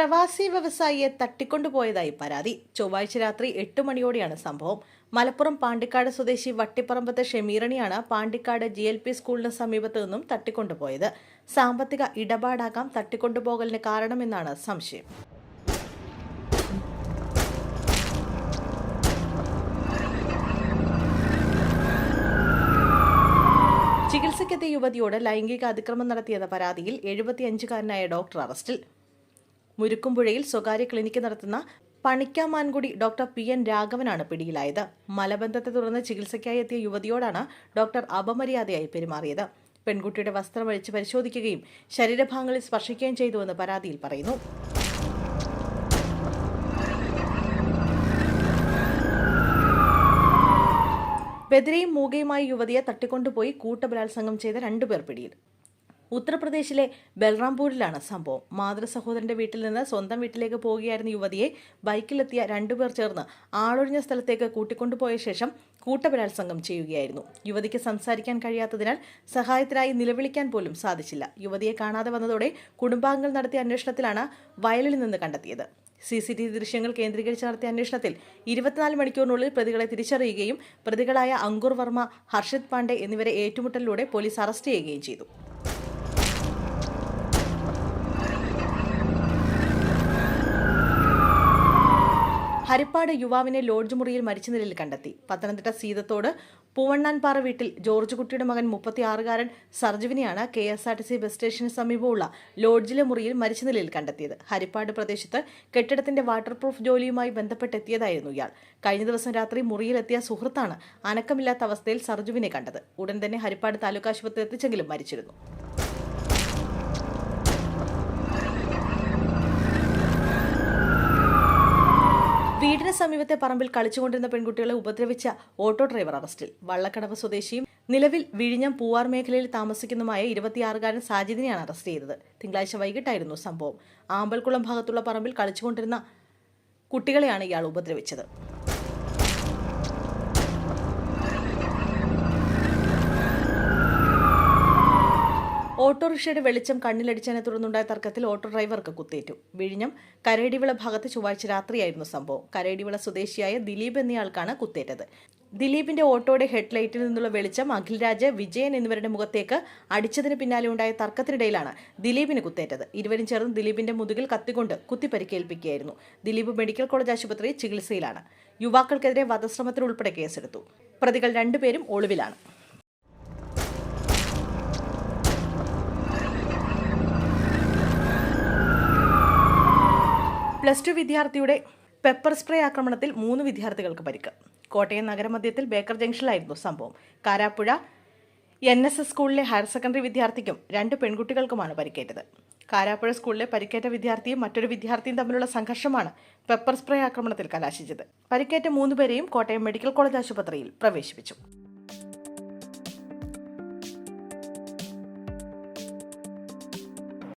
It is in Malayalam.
പ്രവാസി വ്യവസായിയെ തട്ടിക്കൊണ്ടുപോയതായി പരാതി. ചൊവ്വാഴ്ച രാത്രി 8 മണിയോടെയാണ് സംഭവം. മലപ്പുറം പാണ്ടിക്കാട് സ്വദേശി വട്ടിപ്പറമ്പത്ത് ഷമീറിനെയാണ് പാണ്ടിക്കാട് GLP സ്കൂളിന് സമീപത്ത് നിന്നും തട്ടിക്കൊണ്ടുപോയത്. സാമ്പത്തിക ഇടപാടാകാം തട്ടിക്കൊണ്ടുപോകലിന് കാരണമെന്നാണ് സംശയം. ചികിത്സയ്ക്കെത്തിയ യുവതിയോട് ലൈംഗിക അതിക്രമം നടത്തിയെന്ന പരാതിയിൽ 75-കാരനായ ഡോക്ടർ അറസ്റ്റിൽ. മുരുക്കുംപുഴയിൽ സ്വകാര്യ ക്ലിനിക്ക് നടത്തുന്ന പണിക്കാമാൻകുടി ഡോക്ടർ PN രാഘവനാണ് പിടിയിലായത്. മലബന്ധത്തെ തുടർന്ന് ചികിത്സയ്ക്കായി എത്തിയ യുവതിയോടാണ് ഡോക്ടർ അപമര്യാദയായി പെരുമാറിയത്. പെൺകുട്ടിയുടെ വസ്ത്രം അഴിച്ച് പരിശോധിക്കുകയും ശരീരഭാഗങ്ങളിൽ സ്പർശിക്കുകയും ചെയ്തുവെന്ന് പരാതിയിൽ പറയുന്നു. ബദിരയും മൂകയുമായി യുവതിയെ തട്ടിക്കൊണ്ടുപോയി കൂട്ടബലാത്സംഗം ചെയ്ത 2 പേർ പിടിയിൽ. ഉത്തർപ്രദേശിലെ ബൽറാംപൂരിലാണ് സംഭവം. മാതൃ സഹോദരന്റെ വീട്ടിൽ നിന്ന് സ്വന്തം വീട്ടിലേക്ക് പോവുകയായിരുന്ന യുവതിയെ ബൈക്കിലെത്തിയ 2 പേർ ചേർന്ന് ആളൊഴിഞ്ഞ സ്ഥലത്തേക്ക് കൂട്ടിക്കൊണ്ടുപോയ ശേഷം കൂട്ടബലാത്സംഗം ചെയ്യുകയായിരുന്നു. യുവതിക്ക് സംസാരിക്കാൻ കഴിയാത്തതിനാൽ സഹായത്തിനായി നിലവിളിക്കാൻ പോലും സാധിച്ചില്ല. യുവതിയെ കാണാതെ വന്നതോടെ കുടുംബാംഗങ്ങൾ നടത്തിയ അന്വേഷണത്തിലാണ് വയലിൽ നിന്ന് കണ്ടെത്തിയത്. CCTV ദൃശ്യങ്ങൾ കേന്ദ്രീകരിച്ച് നടത്തിയ അന്വേഷണത്തിൽ 24 മണിക്കൂറിനുള്ളിൽ പ്രതികളെ തിരിച്ചറിയുകയും പ്രതികളായ അങ്കുർ വർമ്മ, ഹർഷിത് പാണ്ഡെ എന്നിവരെ ഏറ്റുമുട്ടലിലൂടെ പോലീസ് അറസ്റ്റ് ചെയ്യുകയും ചെയ്തു. ഹരിപ്പാട് യുവാവിനെ ലോഡ്ജ് മുറിയിൽ മരിച്ച നിലയിൽ കണ്ടെത്തി. പത്തനംതിട്ട സീതത്തോട് പൂവണ്ണാൻപാറ വീട്ടിൽ ജോർജ് കുട്ടിയുടെ മകൻ 36-കാരൻ സർജുവിനെയാണ് KSRTC ബസ് സ്റ്റേഷന് സമീപമുള്ള ലോഡ്ജിലെ മുറിയിൽ മരിച്ച നിലയിൽ കണ്ടെത്തിയത്. ഹരിപ്പാട് പ്രദേശത്ത് കെട്ടിടത്തിന്റെ വാട്ടർ പ്രൂഫ് ജോലിയുമായി ബന്ധപ്പെട്ടെത്തിയതായിരുന്നു ഇയാൾ. കഴിഞ്ഞ ദിവസം രാത്രി മുറിയിലെത്തിയ സുഹൃത്താണ് അനക്കമില്ലാത്ത അവസ്ഥയിൽ സർജുവിനെ കണ്ടത്. ഉടൻ തന്നെ ഹരിപ്പാട് താലൂക്ക് ആശുപത്രിയിൽ എത്തിച്ചെങ്കിലും മരിച്ചിരുന്നു. വീടിന് സമീപത്തെ പറമ്പിൽ കളിച്ചുകൊണ്ടിരുന്ന പെൺകുട്ടികളെ ഉപദ്രവിച്ച ഓട്ടോ ഡ്രൈവർ അറസ്റ്റിൽ. വള്ളക്കടവ് സ്വദേശിയും നിലവിൽ വിഴിഞ്ഞം പൂവാർ മേഖലയിൽ താമസിക്കുന്നതുമായ 26-കാരൻ സാജിദിനെയാണ് അറസ്റ്റ് ചെയ്തത്. തിങ്കളാഴ്ച വൈകിട്ടായിരുന്നു സംഭവം. ആമ്പൽക്കുളം ഭാഗത്തുള്ള പറമ്പിൽ കളിച്ചുകൊണ്ടിരുന്ന കുട്ടികളെയാണ് ഇയാൾ ഉപദ്രവിച്ചത്. ഓട്ടോറിക്ഷയുടെ വെളിച്ചം കണ്ണിലടിച്ചതിനെ തുടർന്നുണ്ടായ തർക്കത്തിൽ ഓട്ടോ ഡ്രൈവർക്ക് കുത്തേറ്റു. വിഴിഞ്ഞം കരേടിവിള ഭാഗത്ത് ചൊവ്വാഴ്ച രാത്രിയായിരുന്നു സംഭവം. കരേടിവിള സ്വദേശിയായ ദിലീപ് എന്നയാൾക്കാണ് കുത്തേറ്റത്. ദിലീപിന്റെ ഓട്ടോയുടെ ഹെഡ്ലൈറ്റിൽ നിന്നുള്ള വെളിച്ചം അഖിൽരാജ്, വിജയൻ എന്നിവരുടെ മുഖത്തേക്ക് അടിച്ചതിന് പിന്നാലെ ഉണ്ടായ തർക്കത്തിനിടയിലാണ് ദിലീപിന് കുത്തേറ്റത്. ഇരുവരും ചേർന്ന് ദിലീപിന്റെ മുതുകിൽ കത്തിക്കൊണ്ട് കുത്തിപ്പരിക്കേൽപ്പിക്കുകയായിരുന്നു. ദിലീപ് മെഡിക്കൽ കോളേജ് ആശുപത്രിയിൽ ചികിത്സയിലാണ്. യുവാക്കൾക്കെതിരെ വധശ്രമത്തിനുൾപ്പെടെ കേസെടുത്തു. പ്രതികൾ 2 പേരും ഒളിവിലാണ്. +2 വിദ്യാർത്ഥിയുടെ പെപ്പർ സ്പ്രേ ആക്രമണത്തിൽ 3 വിദ്യാർത്ഥികൾക്ക് പരിക്ക്. കോട്ടയം നഗരമധ്യത്തിൽ ബേക്കർ ജംഗ്ഷനിലായിരുന്നു സംഭവം. കാരാപ്പുഴ NSS സ്കൂളിലെ ഹയർ സെക്കൻഡറി വിദ്യാർത്ഥിക്കും 2 പെൺകുട്ടികൾക്കുമാണ് പരിക്കേറ്റത്. കാരാപ്പുഴ സ്കൂളിലെ പരിക്കേറ്റ വിദ്യാർത്ഥിയും മറ്റൊരു വിദ്യാർത്ഥിയും തമ്മിലുള്ള സംഘർഷമാണ് പെപ്പർ സ്പ്രേ ആക്രമണത്തിൽ കലാശിച്ചത്. പരിക്കേറ്റ 3 പേരെയും കോട്ടയം മെഡിക്കൽ കോളേജ് ആശുപത്രിയിൽ പ്രവേശിപ്പിച്ചു.